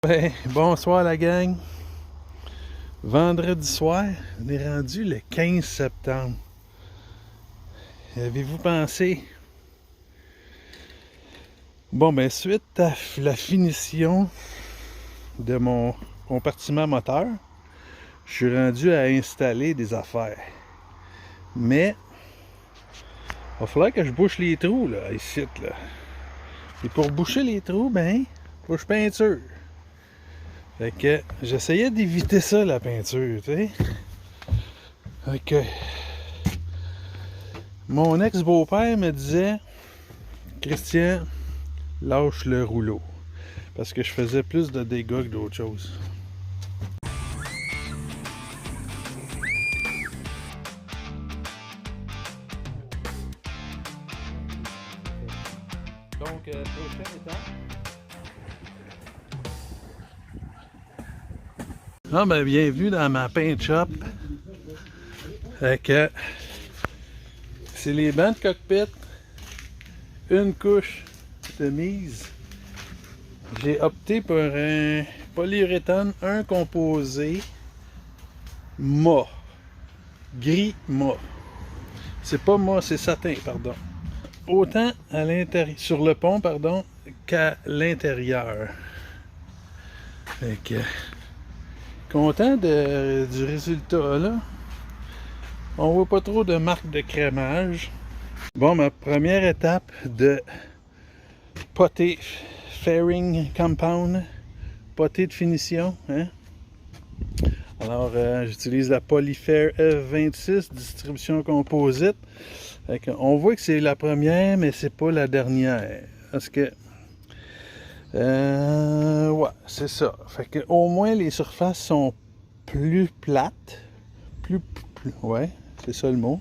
Ben, bonsoir la gang. Vendredi soir, on est rendu le 15 septembre. Avez-vous pensé? Bon, ben, suite à la finition de mon compartiment moteur, je suis rendu à installer des affaires. Mais, il va falloir que je bouche les trous, là, ici, là. Et pour boucher les trous, ben, faut que je peinture. Fait que j'essayais d'éviter ça, la peinture, tu sais. Fait que mon ex-beau-père me disait, Christian, lâche le rouleau. Parce que je faisais plus de dégâts que d'autres choses. Donc, prochaine étape. Ah ben, bienvenue dans ma paint shop. Fait que c'est les bancs de cockpit, une couche de mise. J'ai opté pour un polyuréthane, un composé mat, gris mat. C'est pas mat, c'est satin, pardon. Autant à l'intérieur, sur le pont, pardon, qu'à l'intérieur. Fait que content du résultat là. On voit pas trop de marques de crémage. Bon, ma première étape de potté fairing compound, potté de finition. Hein? Alors, j'utilise la Polyfair F26 distribution composite. On voit que c'est la première, mais c'est pas la dernière. Parce que ouais, c'est ça. Fait que au moins les surfaces sont plus plates. Ouais, c'est ça le mot.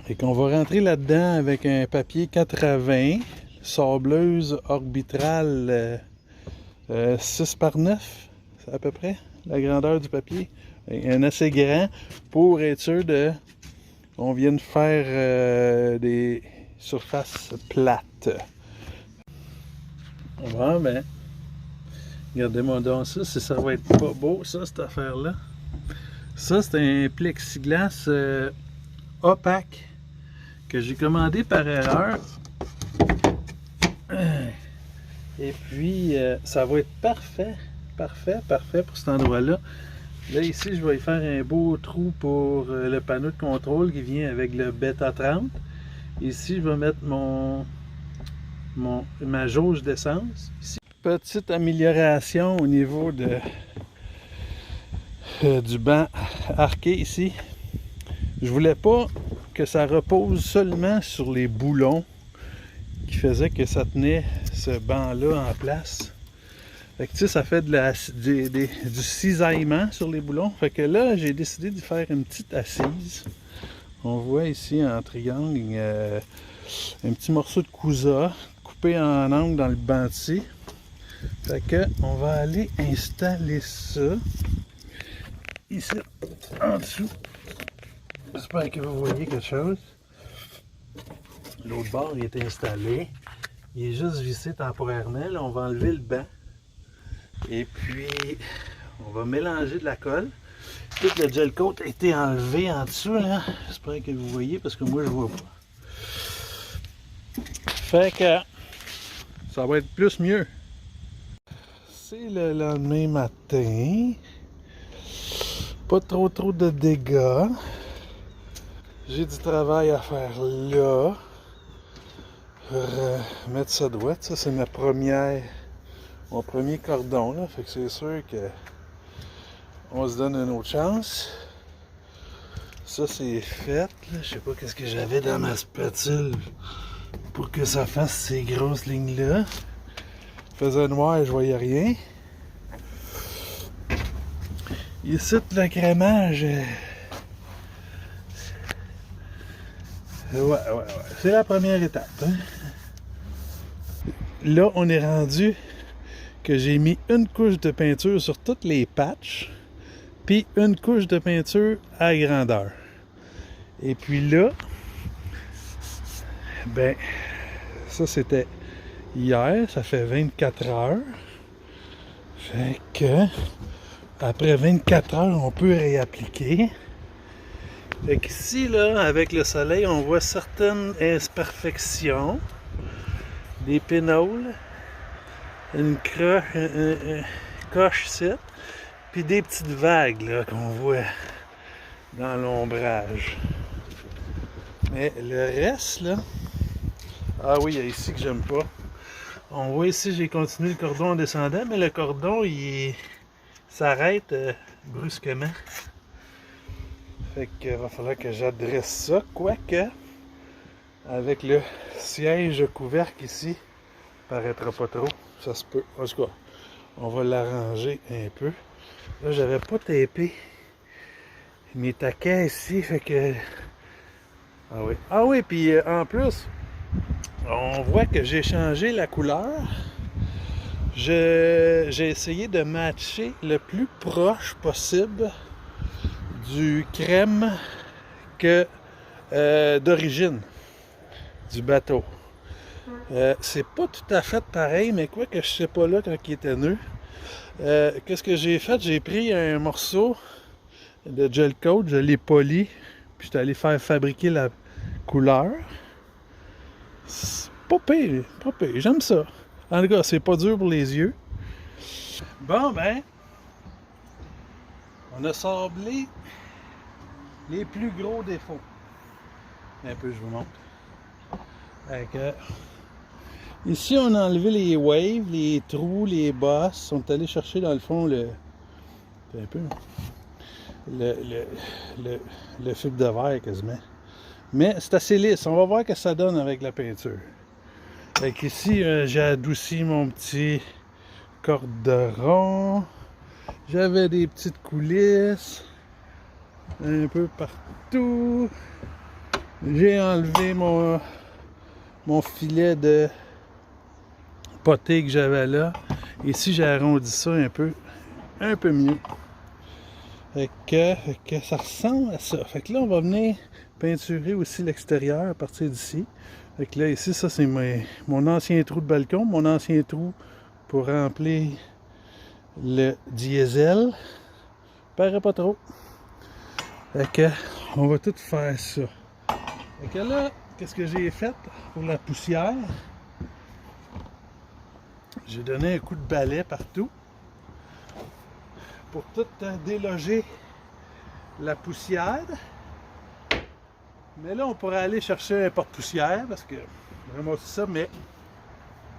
Et qu'on va rentrer là-dedans avec un papier 80, sableuse orbitale 6 par 9, c'est à peu près la grandeur du papier. Un assez grand pour être sûr de on vient de faire des surfaces plates. Bon, ben, regardez-moi donc ça va être pas beau, ça, cette affaire-là. Ça, c'est un plexiglas opaque que j'ai commandé par erreur. Et puis, ça va être parfait pour cet endroit-là. Là, ici, je vais y faire un beau trou pour le panneau de contrôle qui vient avec le Beta 30. Ici, je vais mettre ma jauge d'essence. Ici, petite amélioration au niveau du banc arqué ici. Je voulais pas que ça repose seulement sur les boulons qui faisaient que ça tenait ce banc-là en place. Fait que tu sais, ça fait du cisaillement sur les boulons. Fait que là, j'ai décidé de faire une petite assise. On voit ici en triangle un petit morceau de cousa coupé en angle dans le banc ici. Fait que on va aller installer ça ici en dessous. J'espère que vous voyez quelque chose. L'autre bord il est installé. Il est juste vissé temporairement. Là, on va enlever le banc. Et puis, on va mélanger de la colle. Tout le gel coat a été enlevé en dessous. J'espère que vous voyez parce que moi, je vois pas. Fait que ça va être plus mieux. C'est le lendemain matin. Pas trop de dégâts. J'ai du travail à faire là. Pour mettre ça droit. Ça, c'est mon premier cordon. Là. Fait que c'est sûr que on se donne une autre chance. Ça, c'est fait. Là. Je sais pas qu'est-ce que j'avais dans ma spatule pour que ça fasse ces grosses lignes-là. Il faisait noir et je voyais rien. Ici, le crémage. Ouais. C'est la première étape. Hein? Là, on est rendu que j'ai mis une couche de peinture sur toutes les patchs, puis une couche de peinture à grandeur. Et puis là, ben, ça c'était hier, ça fait 24 heures. Fait que après 24 heures, on peut réappliquer. Fait qu'ici, là, avec le soleil, on voit certaines imperfections. Des pénoles, une coche ici, puis des petites vagues là, qu'on voit dans l'ombrage. Mais le reste, là... Ah oui, il y a ici que j'aime pas. On voit ici, j'ai continué le cordon en descendant, mais le cordon, il s'arrête brusquement. Fait qu'il va falloir que j'adresse ça, quoique, avec le siège couvercle ici, paraîtra pas trop, ça se peut. En tout cas, on va l'arranger un peu. Là, j'avais pas tapé mes taquets ici, fait que... Ah oui, puis en plus, on voit que j'ai changé la couleur. J'ai essayé de matcher le plus proche possible du crème que d'origine du bateau. C'est pas tout à fait pareil, mais quoi que je sais pas là quand il était neuf. Qu'est-ce que j'ai fait? J'ai pris un morceau de gel coat, je l'ai poli, puis je suis allé faire fabriquer la couleur. C'est pas pire, j'aime ça. En tout cas, c'est pas dur pour les yeux. Bon, ben, on a sablé les plus gros défauts. Un peu, je vous montre. Ici, on a enlevé les waves, les trous, les bosses. On est allé chercher dans le fond un peu, le fibre de verre quasiment. Mais c'est assez lisse. On va voir ce que ça donne avec la peinture. Fait qu'ici, j'ai adouci mon petit corderon. J'avais des petites coulisses un peu partout. J'ai enlevé mon filet de poté que j'avais là. Ici, j'ai arrondi ça un peu mieux. Fait que ça ressemble à ça. Fait que là, on va venir peinturer aussi l'extérieur à partir d'ici. Fait que là, ici, ça, c'est mon ancien trou de balcon, mon ancien trou pour remplir le diesel. Paraît pas trop. Fait que, on va tout faire ça. Fait que là, qu'est-ce que j'ai fait pour la poussière? J'ai donné un coup de balai partout pour tout déloger la poussière. Mais là, on pourrait aller chercher un porte-poussière parce que vraiment c'est ça, mais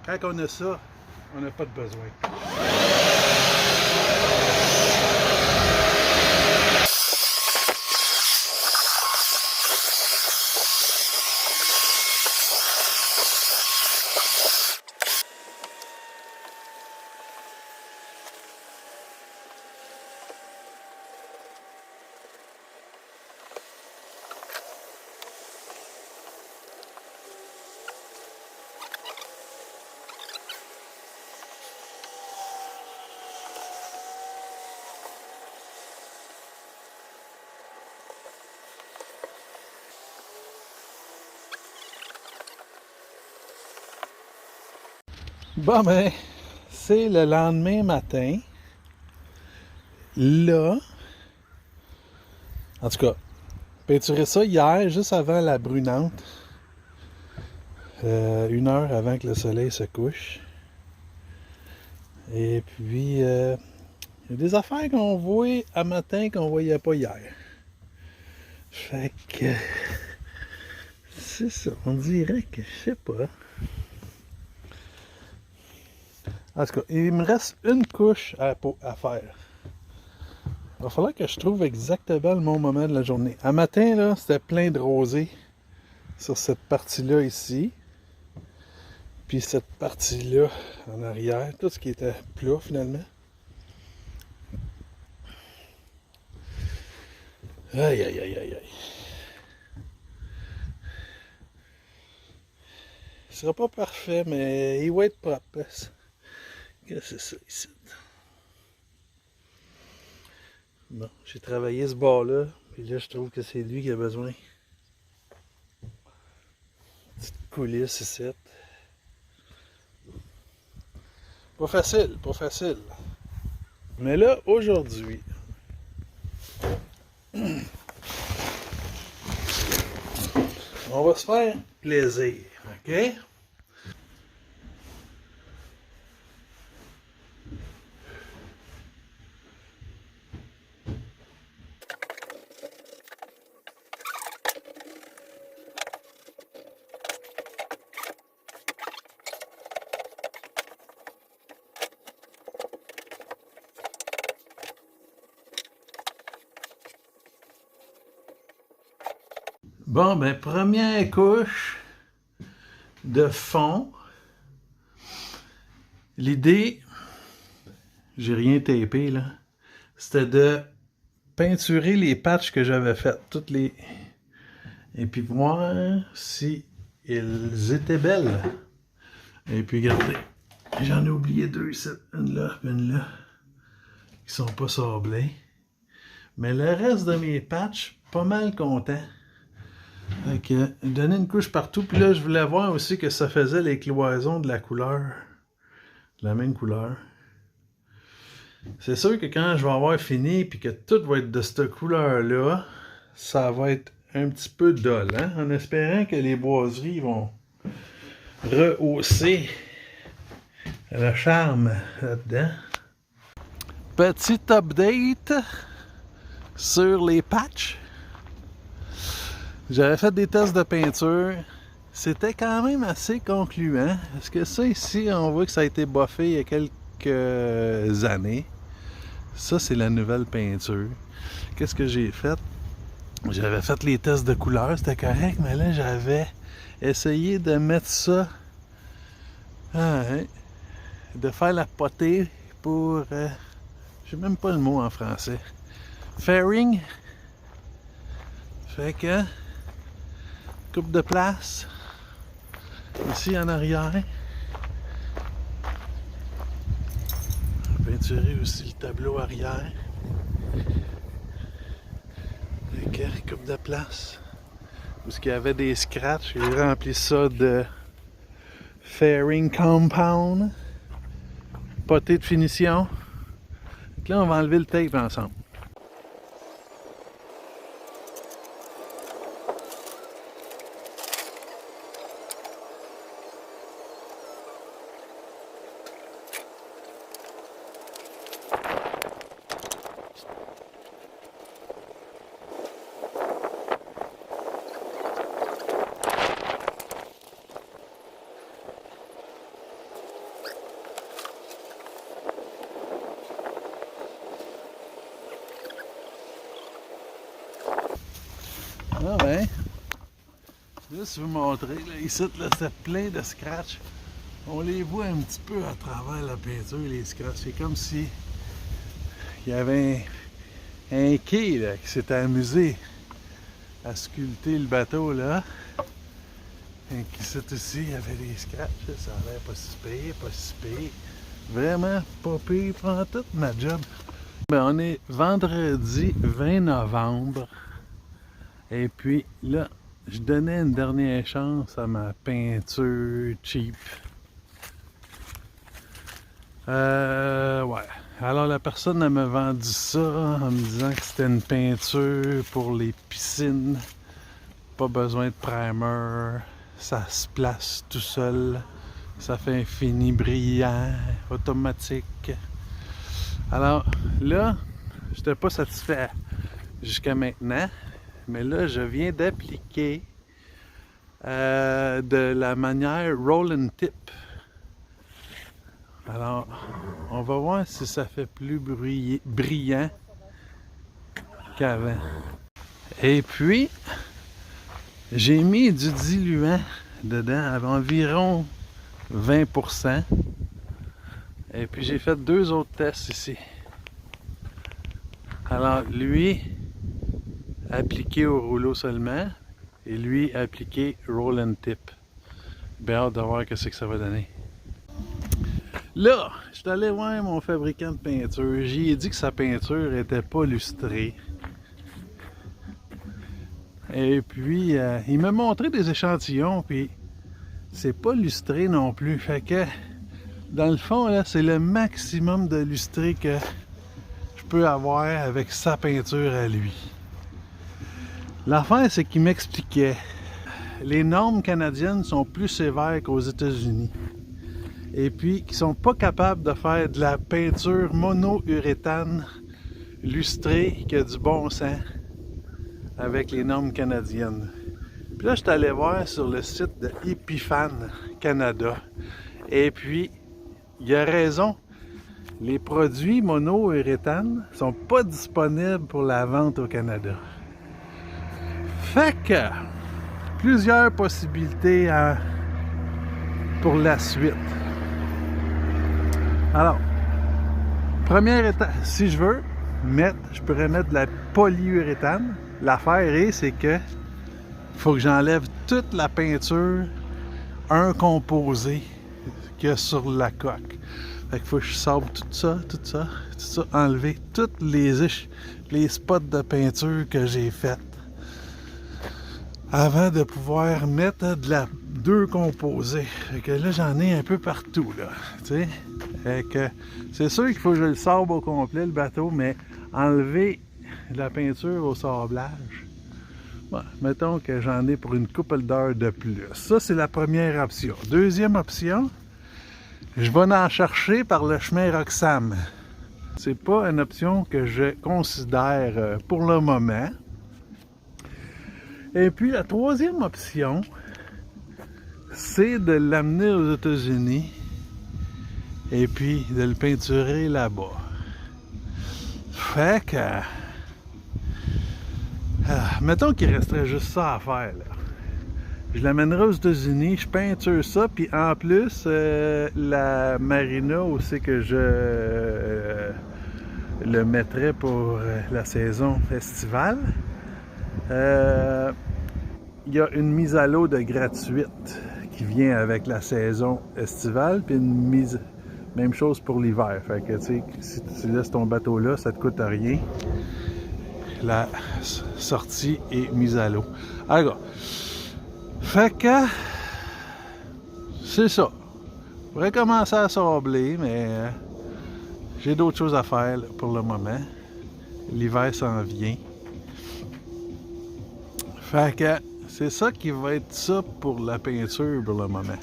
quand on a ça, on n'a pas de besoin. Bon ben, c'est le lendemain matin. Là, en tout cas, peinturé ça hier, juste avant la brunante. 1 heure avant que le soleil se couche. Et puis, il y a des affaires qu'on voit à matin qu'on voyait pas hier. Fait que, c'est ça, on dirait que, je sais pas. En tout cas, il me reste une couche à faire. Il va falloir que je trouve exactement le bon moment de la journée. À matin, là, c'était plein de rosée sur cette partie-là ici. Puis cette partie-là en arrière, tout ce qui était plat finalement. Aïe, aïe, aïe, aïe, aïe. Ce sera pas parfait, mais il va être propre. Qu'est-ce que c'est ça ici? Bon, j'ai travaillé ce bord-là, puis là, je trouve que c'est lui qui a besoin. Petite coulisse ici. Pas facile, pas facile. Mais là, aujourd'hui, on va se faire plaisir, OK? Bon, ben, première couche de fond. L'idée, j'ai rien tapé, là, c'était de peinturer les patchs que j'avais fait, toutes les... Et puis voir si elles étaient belles. Et puis, regardez, j'en ai oublié deux ici, une là, qui sont pas sablées. Mais le reste de mes patchs, pas mal content. Fait que, donner une couche partout. Puis là, je voulais voir aussi que ça faisait les cloisons de la couleur. De la même couleur. C'est sûr que quand je vais avoir fini puis que tout va être de cette couleur-là, ça va être un petit peu dol, hein? En espérant que les boiseries vont rehausser le charme là-dedans. Petit update sur les patchs. J'avais fait des tests de peinture. C'était quand même assez concluant. Parce que ça ici, on voit que ça a été boffé il y a quelques années. Ça, c'est la nouvelle peinture. Qu'est-ce que j'ai fait? J'avais fait les tests de couleur, c'était correct, mais là, j'avais essayé de mettre ça... de faire la potée pour... j'ai même pas le mot en français. Fairing. Fait que... coupe de place. Ici en arrière. Peinturer aussi le tableau arrière. Fait que coupe de place. Parce qu'il y avait des scratchs. J'ai rempli ça de fairing compound. Potée de finition. Donc là, on va enlever le tape ensemble. Ah ben, juste vous montrer, là, ici, là, c'est plein de scratchs. On les voit un petit peu à travers la peinture, les scratchs. C'est comme si il y avait un quai là, qui s'était amusé à sculpter le bateau là. Et ici aussi, il y avait des scratchs. Ça a l'air pas si pire, pas si pire. Vraiment pas pire, prends toute ma job. Ben, on est vendredi 20 novembre. Et puis là, je donnais une dernière chance à ma peinture cheap. Ouais. Alors la personne elle m'a vendu ça en me disant que c'était une peinture pour les piscines. Pas besoin de primer. Ça se place tout seul. Ça fait un fini brillant, automatique. Alors là, j'étais pas satisfait jusqu'à maintenant. Mais là, je viens d'appliquer de la manière roll and tip. Alors, on va voir si ça fait plus brillant qu'avant. Et puis, j'ai mis du diluant dedans, à environ 20%. Et puis, j'ai fait deux autres tests ici. Alors, lui... appliqué au rouleau seulement et lui appliqué roll and tip. Bien hâte de voir ce que ça va donner. Là, je suis allé voir mon fabricant de peinture. J'y ai dit que sa peinture était pas lustrée. Et puis, il m'a montré des échantillons, puis c'est pas lustré non plus. Fait que, dans le fond, là, c'est le maximum de lustré que je peux avoir avec sa peinture à lui. L'affaire, c'est qu'il m'expliquait les normes canadiennes sont plus sévères qu'aux États-Unis. Et puis, qu'ils sont pas capables de faire de la peinture mono-uréthane lustrée qui a du bon sens avec les normes canadiennes. Puis là, je suis allé voir sur le site de Epiphan Canada. Et puis, il a raison. Les produits mono-uréthane sont pas disponibles pour la vente au Canada. Fait que, plusieurs possibilités pour la suite. Alors, première étape, si je veux je pourrais mettre de la polyuréthane. L'affaire est, c'est que faut que j'enlève toute la peinture, un composé qu'il y a sur la coque. Fait qu'il faut que je sabre tout ça, enlever tous les spots de peinture que j'ai fait avant de pouvoir mettre deux composés. Fait que là, j'en ai un peu partout, là, tu sais. Fait que c'est sûr qu'il faut que je le sabre au complet, le bateau, mais enlever la peinture au sablage, bon, mettons que j'en ai pour une couple d'heures de plus. Ça, c'est la première option. Deuxième option, je vais en chercher par le chemin Roxham. C'est pas une option que je considère pour le moment. Et puis la troisième option, c'est de l'amener aux États-Unis et puis de le peinturer là-bas. Fait que, mettons qu'il resterait juste ça à faire, là. Je l'amènerai aux États-Unis, je peinture ça, puis en plus, la marina aussi que je le mettrais pour la saison estivale. Il y a une mise à l'eau de gratuite qui vient avec la saison estivale, puis même chose pour l'hiver. Fait que, tu sais, si tu laisses ton bateau là, ça te coûte rien. La sortie est mise à l'eau. Alors, fait que, c'est ça. Je pourrais commencer à sabler, mais j'ai d'autres choses à faire là, pour le moment. L'hiver s'en vient. Fait que, c'est ça qui va être ça pour la peinture pour le moment.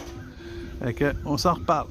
Fait que, on s'en reparle.